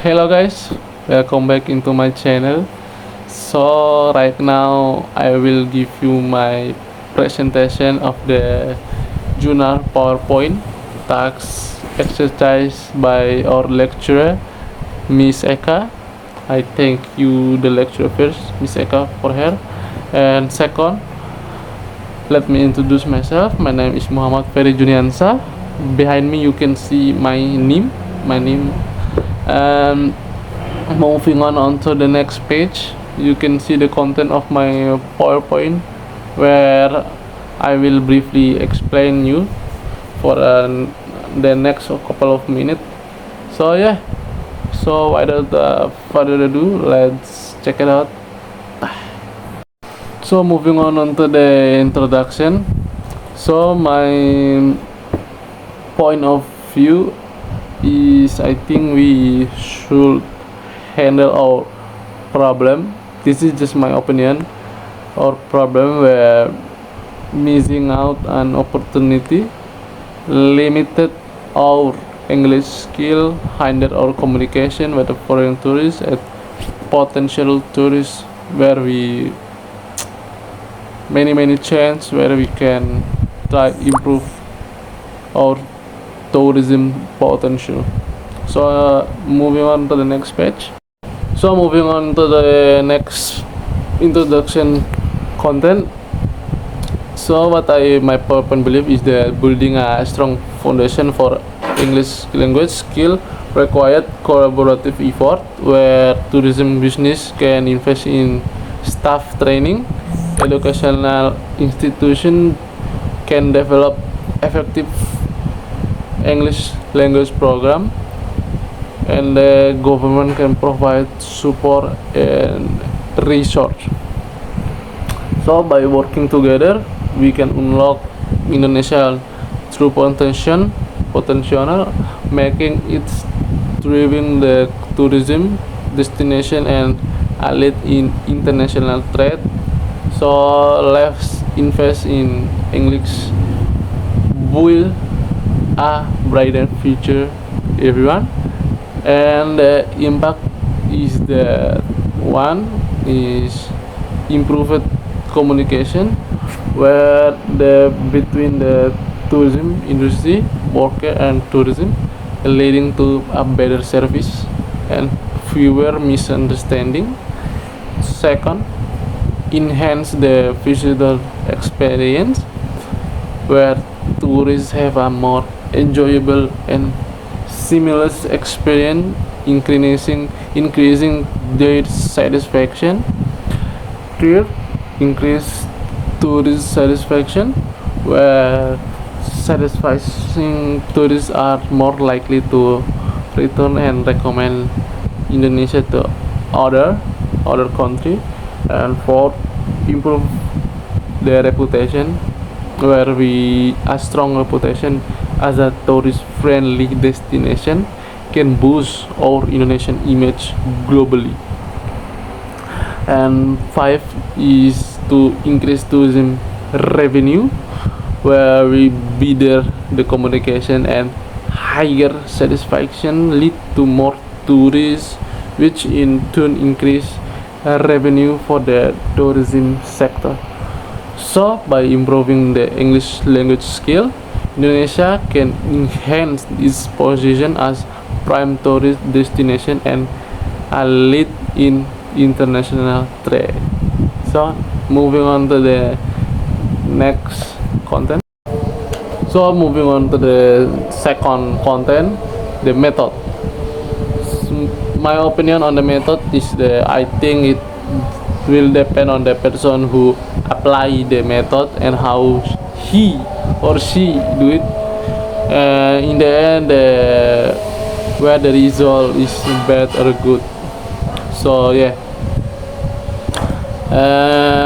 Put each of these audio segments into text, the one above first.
Hello guys, welcome back into my channel. So right now I will give you my presentation of the journal PowerPoint task exercise by our lecturer Miss Eka. I thank you the lecturer first, Miss Eka, for her. And second, let me introduce myself. My name is Muhammad Ferry Juniansa. Behind me you can see my name. And moving on to the next page, you can see the content of my PowerPoint, where I will briefly explain you for the next couple of minutes. So yeah, so without further ado, let's check it out. So moving on to the introduction. So my point of view is, I think we should handle our problem. This is just my opinion. Our problem where missing out an opportunity, limited our English skill, hindered our communication with the foreign tourists and potential tourists, where we many chance where we can try improve our tourism potential. So moving on to the next page. So moving on to the next introduction content. So what my purpose believe is that building a strong foundation for English language skill required collaborative effort, where tourism business can invest in staff training, educational institution can develop effective English language program, and the government can provide support and research. So by working together, we can unlock Indonesia true potential, making it driving the tourism destination and a lead in international trade. So let's invest in English, build a brighter future, everyone. And the impact is the one is improved communication, where the between the tourism industry worker and tourism, leading to a better service and fewer misunderstanding. Second, enhance the visitor experience, where tourists have a more enjoyable and seamless experience, increasing their satisfaction. Third, increase tourist satisfaction, where satisfying tourists are more likely to return and recommend Indonesia to other country. And fourth, improve their reputation, where we a strong reputation as a tourist friendly destination can boost our Indonesian image globally. And five is to increase tourism revenue, where we better the communication and higher satisfaction lead to more tourists, which in turn increase revenue for the tourism sector. So by improving the English language skill, Indonesia can enhance its position as prime tourist destination and a lead in international trade. So moving on to the next content. So moving on to the second content, the method. My opinion on the method is I think it will depend on the person who apply the method and how he or she do it. In the end, where the result is bad or good. So yeah.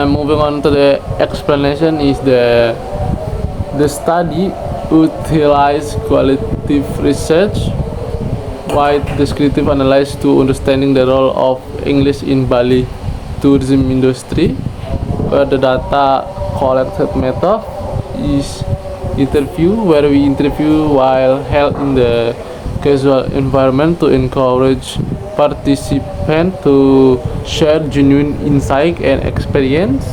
Moving on to the explanation is the study utilize qualitative research, wide descriptive analysis to understanding the role of English in Bali tourism industry, where the data collected method is interview, where we interview while held in the casual environment to encourage participants to share genuine insight and experience,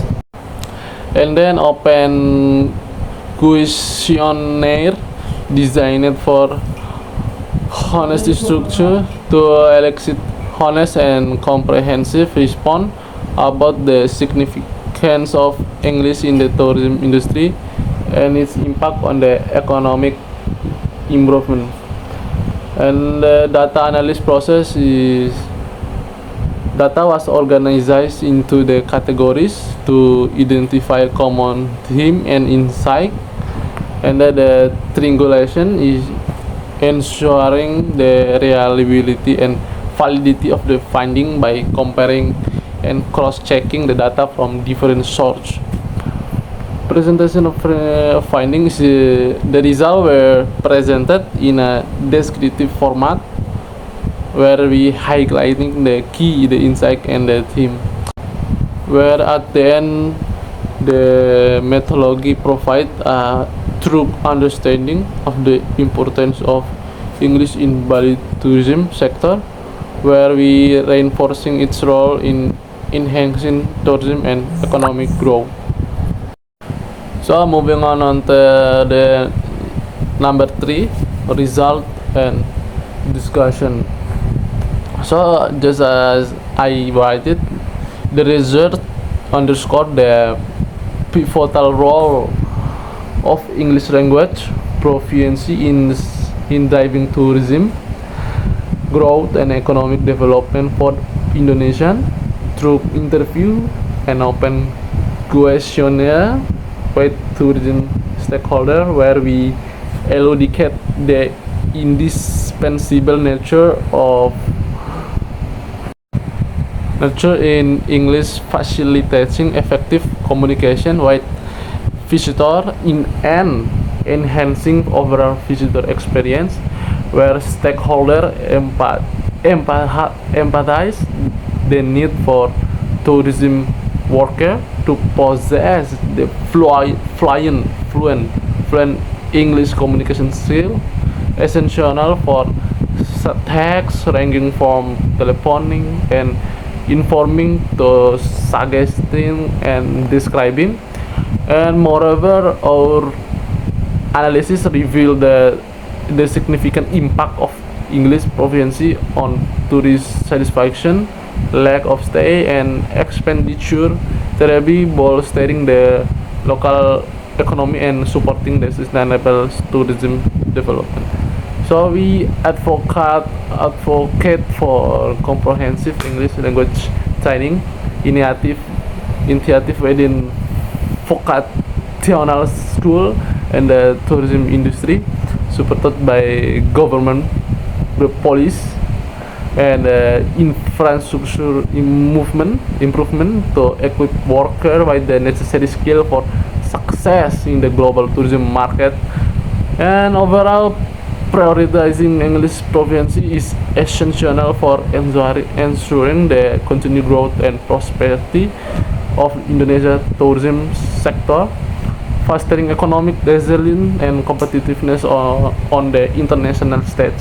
and then open questionnaire designed for honest structure to elicit honest and comprehensive response about the significance of English in the tourism industry and its impact on the economic improvement. And the data analysis process is data was organized into the categories to identify common theme and insight, and then the triangulation is ensuring the reliability and validity of the finding by comparing and cross-checking the data from different sources. Presentation of findings, the results were presented in a descriptive format where we highlighting the key, the insight, and the theme. Where at the end, the methodology provide a true understanding of the importance of English in Bali tourism sector, where we reinforcing its role in enhancing tourism and economic growth. So moving on to the number 3, result and discussion. So just as I write it, the result underscored the pivotal role of English language proficiency in driving tourism growth and economic development for Indonesia through interview and open questionnaire with tourism stakeholder, where we elucidate the indispensable nature in English facilitating effective communication with visitor in and enhancing overall visitor experience, where stakeholder empathize the need for tourism worker to possess the fluent English communication skill essential for tasks ranging from telephoning and informing to suggesting and describing. And moreover, our analysis revealed the significant impact of English proficiency on tourist satisfaction, lack of stay, and expenditure, thereby bolstering the local economy and supporting the sustainable tourism development. So we advocate for comprehensive English language training initiative within vocational school and the tourism industry, supported by government, the police, and infrastructure improvement to equip workers with the necessary skill for success in the global tourism market. And overall, prioritizing English proficiency is essential for ensuring the continued growth and prosperity of Indonesia tourism sector, fostering economic resilience and competitiveness on the international stage.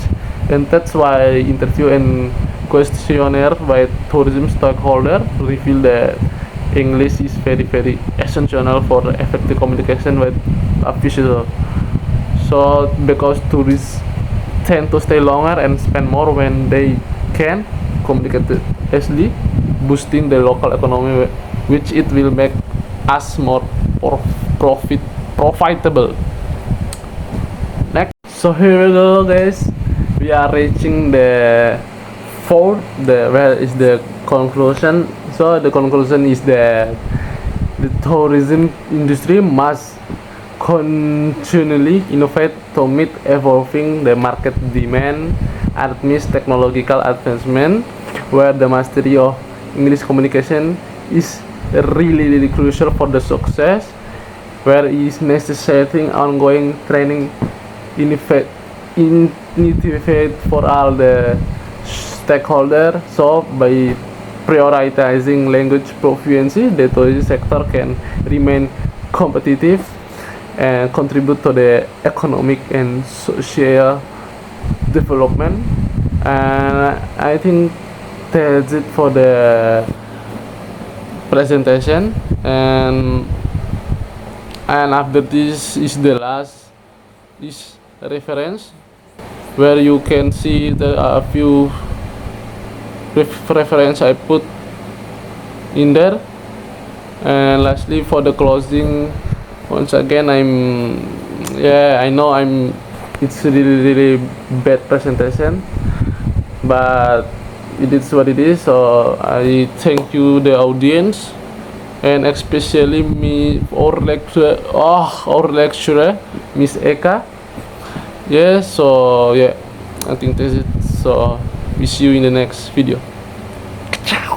And that's why interview and questionnaire by tourism stakeholder reveal that English is very essential for effective communication with a visitor. So because tourists tend to stay longer and spend more when they can communicate easily, boosting the local economy, which it will make us more profitable. Next, so here we go, guys. We are reaching the fourth. Where is the conclusion? So the conclusion is that the tourism industry must continually innovate to meet evolving the market demand amidst technological advancement, where the mastery of English communication is really crucial for the success, where is necessitating ongoing training initiative for all the stakeholders. So by prioritizing language proficiency, the tourism sector can remain competitive and contribute to the economic and social development. And I think that's it for the presentation, and after this is the last is reference, where you can see the a few reference I put in there. And lastly, for the closing, once again, I know it's really bad presentation, but it is what it is. So I thank you the audience, and especially me, our lecturer, Miss Eka. Yeah, so yeah, I think that's it. So we see you in the next video. Ciao.